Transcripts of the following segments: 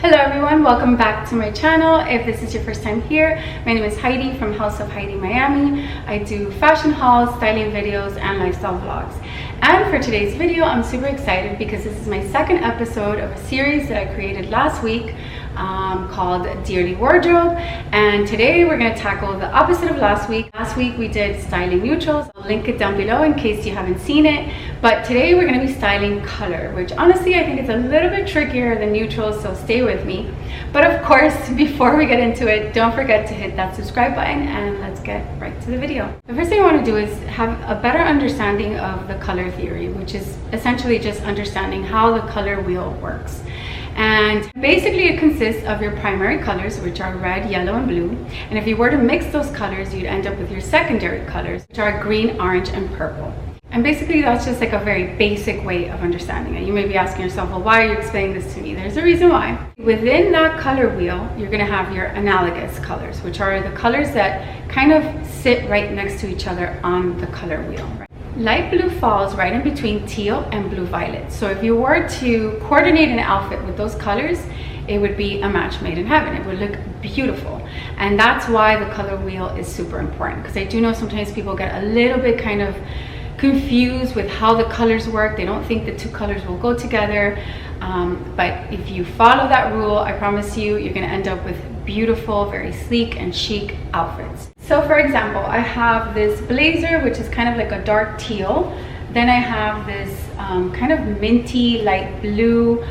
Hello everyone, welcome back to my channel. If this is your first time here, my name is Heidi from House of Heidi Miami. I do fashion hauls, styling videos, and lifestyle vlogs. And for today's video, I'm super excited because this is my second episode of a series that I created last week called Dearly Wardrobe. And today we're going to tackle the opposite of last week. Last week we did styling neutrals. I'll link it down below in case you haven't seen it. But today we're going to be styling color, which honestly I think is a little bit trickier than neutrals, so stay with me. But of course, before we get into it, don't forget to hit that subscribe button and let's get right to the video. The first thing I want to do is have a better understanding of the color theory, which is essentially just understanding how the color wheel works. And basically it consists of your primary colors, which are red, yellow, and blue. And if you were to mix those colors, you'd end up with your secondary colors, which are green, orange, and purple. And basically that's just like a very basic way of understanding it. You may be asking yourself, well, why are you explaining this to me? There's a reason why. Within that color wheel, you're gonna have your analogous colors, which are the colors that kind of sit right next to each other on the color wheel. Right? Light blue falls right in between teal and blue violet. So if you were to coordinate an outfit with those colors, it would be a match made in heaven. It would look beautiful. And that's why the color wheel is super important, because I do know sometimes people get a little bit kind of confused with how the colors work. They don't think the two colors will go together. But if you follow that rule, I promise you, you're gonna end up with beautiful, very sleek and chic outfits. So for example, I have this blazer, which is kind of like a dark teal. Then I have this kind of minty light blue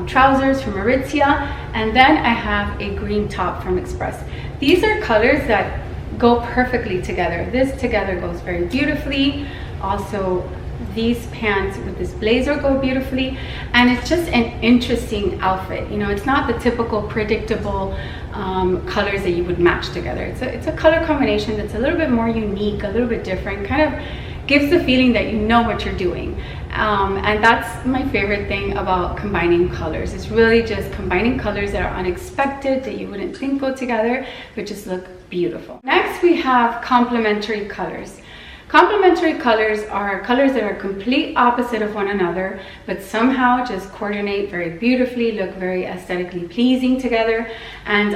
trousers from Aritzia. And then I have a green top from Express. These are colors that go perfectly together. This together goes very beautifully. Also, these pants with this blazer go beautifully, and it's just an interesting outfit. You know, it's not the typical predictable colors that you would match together. It's a color combination that's a little bit more unique, a little bit different, kind of gives the feeling that you know what you're doing. And that's my favorite thing about combining colors. It's really just combining colors that are unexpected, that you wouldn't think go together, but just look beautiful. Next, we have complementary colors. Complementary colors are colors that are complete opposite of one another, but somehow just coordinate very beautifully, look very aesthetically pleasing together. And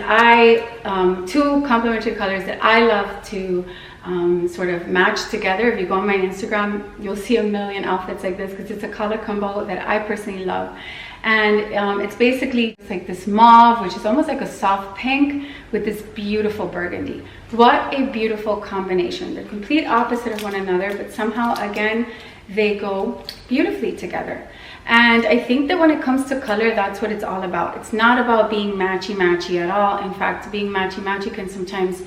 two complementary colors that I love to sort of match together. If you go on my Instagram, you'll see a million outfits like this because it's a color combo that I personally love. And it's basically like this mauve, which is almost like a soft pink, with this beautiful burgundy. What a beautiful combination. They're complete opposite of one another, but somehow again they go beautifully together. And I think that when it comes to color, that's what it's all about. It's not about being matchy-matchy at all. In fact, being matchy-matchy can sometimes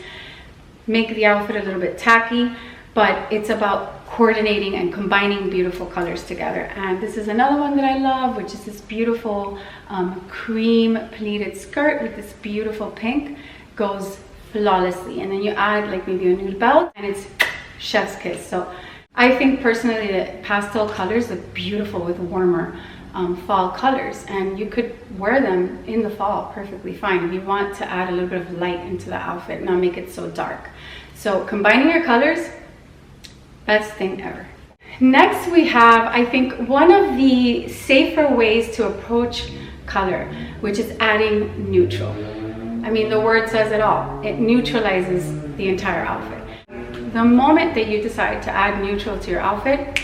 make the outfit a little bit tacky, but it's about coordinating and combining beautiful colors together. And this is another one that I love, which is this beautiful cream pleated skirt with this beautiful pink. Goes flawlessly. And then you add like maybe a nude belt and it's chef's kiss. So I think personally that pastel colors look beautiful with warmer fall colors, and you could wear them in the fall perfectly fine if you want to add a little bit of light into the outfit, not make it so dark. So combining your colors, best thing ever. Next we have, I think, one of the safer ways to approach color, which is adding neutral. I mean, the word says it all. It neutralizes the entire outfit. The moment that you decide to add neutral to your outfit,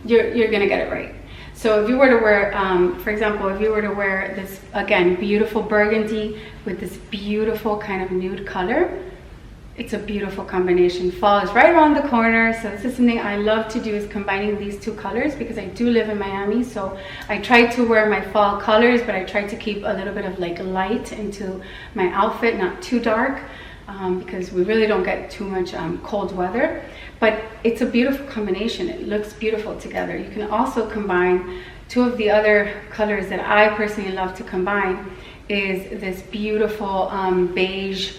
you're gonna get it right. So if you were to wear, for example, if you were to wear this, again, beautiful burgundy with this beautiful kind of nude color, it's a beautiful combination. Fall is right around the corner, so this is something I love to do, is combining these two colors, because I do live in Miami, so I try to wear my fall colors, but I try to keep a little bit of like light into my outfit, not too dark, because we really don't get too much cold weather. But it's a beautiful combination. It looks beautiful together. You can also combine two of the other colors that I personally love to combine, is this beautiful beige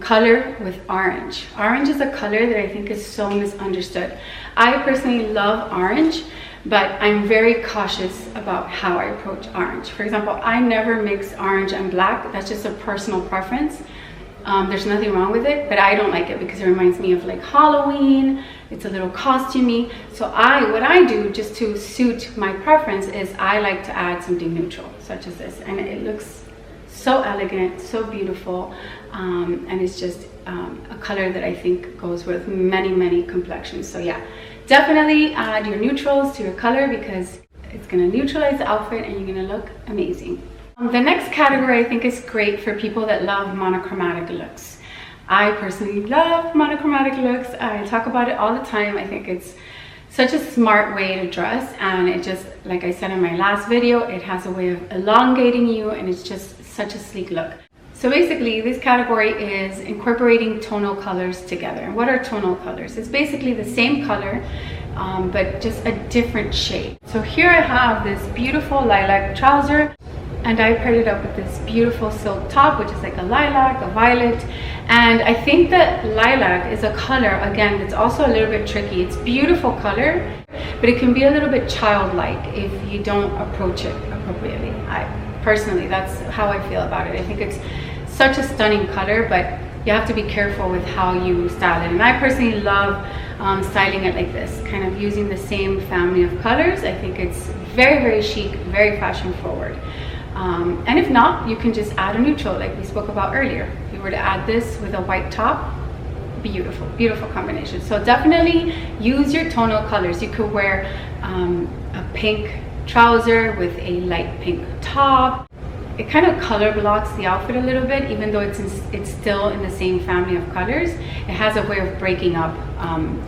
color with orange. Orange is a color that I think is so misunderstood. I personally love orange, but I'm very cautious about how I approach orange. For example, I never mix orange and black. That's just a personal preference. There's nothing wrong with it, but I don't like it because it reminds me of like Halloween, it's a little costumey. So what I do just to suit my preference is I like to add something neutral, such as this, and it looks so elegant, so beautiful, and it's just a color that I think goes with many complexions. So yeah, definitely add your neutrals to your color because it's gonna neutralize the outfit and you're gonna look amazing. The next category I think is great for people that love monochromatic looks. I personally love monochromatic looks. I talk about it all the time. I think it's such a smart way to dress, and it just, like I said in my last video, it has a way of elongating you, and it's just such a sleek look. So basically this category is incorporating tonal colors together. And what are tonal colors? It's basically the same color, but just a different shade. So here I have this beautiful lilac trouser, and I paired it up with this beautiful silk top, which is like a lilac, a violet. And I think that lilac is a color, again, it's also a little bit tricky. It's beautiful color, but it can be a little bit childlike if you don't approach it appropriately. Personally, that's how I feel about it. I think it's such a stunning color, but you have to be careful with how you style it. And I personally love styling it like this, kind of using the same family of colors. I think it's very chic, very fashion forward. And if not, you can just add a neutral like we spoke about earlier. If you were to add this with a white top, beautiful combination. So definitely use your tonal colors. You could wear a pink trouser with a light pink top. It kind of color blocks the outfit a little bit, even though it's still in the same family of colors. It has a way of breaking up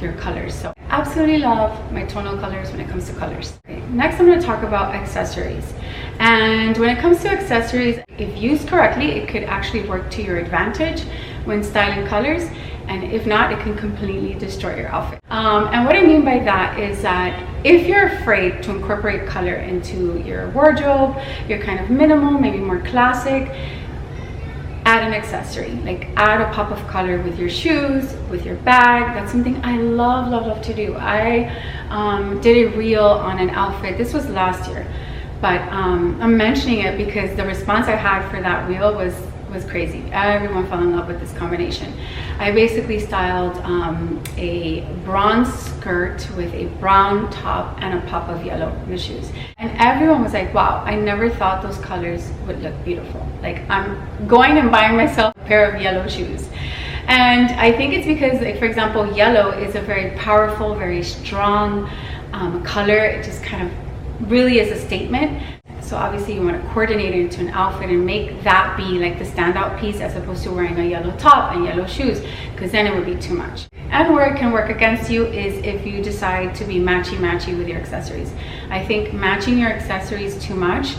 your colors. So I absolutely love my tonal colors when it comes to colors. Okay, next I'm going to talk about accessories. And when it comes to accessories, if used correctly, it could actually work to your advantage when styling colors. And if not, it can completely destroy your outfit. And what I mean by that is that if you're afraid to incorporate color into your wardrobe, you're kind of minimal, maybe more classic, add an accessory. Like add a pop of color with your shoes, with your bag. That's something I love to do. I did a reel on an outfit. This was last year, but I'm mentioning it because the response I had for that reel was crazy. Everyone fell in love with this combination. I basically styled a bronze skirt with a brown top and a pop of yellow in the shoes. And everyone was like, wow, I never thought those colors would look beautiful. Like I'm going and buying myself a pair of yellow shoes. And I think it's because, like, for example, yellow is a very powerful, very strong color. It just kind of really is a statement. So obviously you want to coordinate it into an outfit and make that be like the standout piece, as opposed to wearing a yellow top and yellow shoes, because then it would be too much. And where it can work against you is if you decide to be matchy with your accessories. I think matching your accessories too much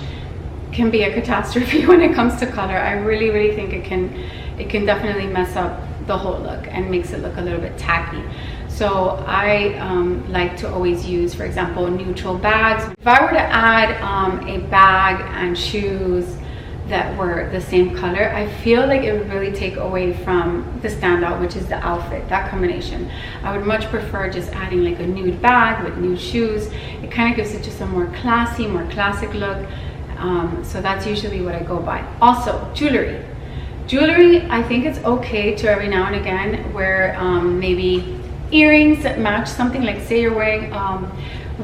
can be a catastrophe when it comes to color. I really think it can definitely mess up the whole look and makes it look a little bit tacky. So I like to always use, for example, neutral bags. If I were to add a bag and shoes that were the same color, I feel like it would really take away from the standout, which is the outfit, that combination. I would much prefer just adding like a nude bag with nude shoes. It kind of gives it just a more classy, more classic look. So that's usually what I go by. Also, jewelry. Jewelry, I think it's okay to every now and again wear maybe earrings that match something. Like say you're wearing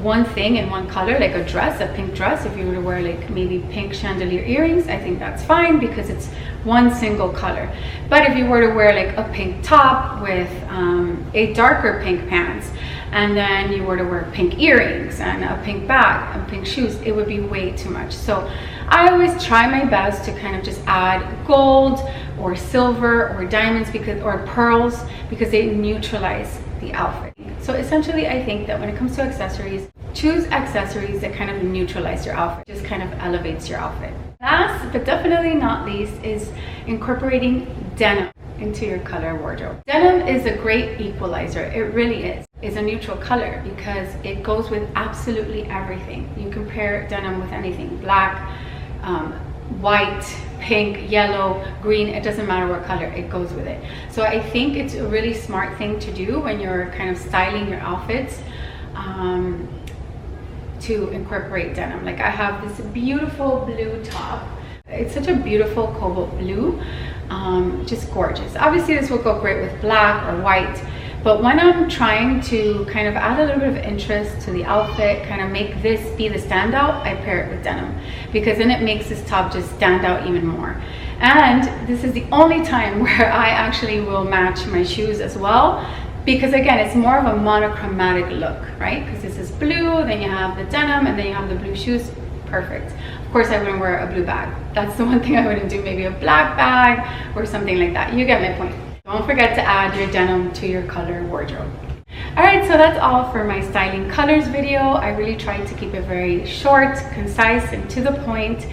one thing in one color, like a dress, a pink dress. If you were to wear like maybe pink chandelier earrings, I think that's fine because it's one single color. But if you were to wear like a pink top with a darker pink pants, and then you were to wear pink earrings and a pink bag and pink shoes, it would be way too much. So I always try my best to kind of just add gold or silver or diamonds or pearls, because they neutralize the outfit. So essentially, I think that when it comes to accessories, choose accessories that kind of neutralize your outfit, just kind of elevates your outfit. Last but definitely not least is incorporating denim into your color wardrobe. Denim is a great equalizer. It really is. It's a neutral color because it goes with absolutely everything. You can pair denim with anything: black, white, pink, yellow, green. It doesn't matter what color, it goes with it. So I think it's a really smart thing to do when you're kind of styling your outfits, to incorporate denim. Like I have this beautiful blue top. It's such a beautiful cobalt blue, just gorgeous. Obviously this will go great with black or white, But when I'm trying to kind of add a little bit of interest to the outfit, kind of make this be the standout, I pair it with denim, because then it makes this top just stand out even more. And this is the only time where I actually will match my shoes as well, because again, it's more of a monochromatic look, right? Because this is blue, then you have the denim, and then you have the blue shoes. Perfect. Of course, I wouldn't wear a blue bag. That's the one thing I wouldn't do. Maybe a black bag or something like that. You get my point. Don't forget to add your denim to your color wardrobe. Alright, so that's all for my styling colors video. I really tried to keep it very short, concise, and to the point,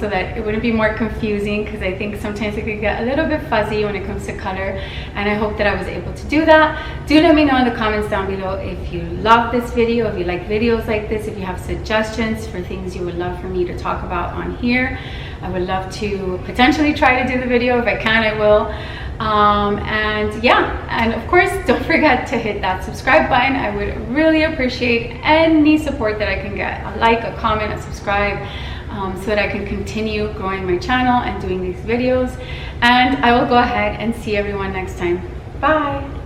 so that it wouldn't be more confusing, because I think sometimes it could get a little bit fuzzy when it comes to color, and I hope that I was able to do that. Do let me know in the comments down below if you love this video, if you like videos like this, if you have suggestions for things you would love for me to talk about on here. I would love to potentially try to do the video. If I can, I will. And yeah, and of course, don't forget to hit that subscribe button. I would really appreciate any support that I can get. A like, a comment, a subscribe, so that I can continue growing my channel and doing these videos. And I will go ahead and see everyone next time. Bye.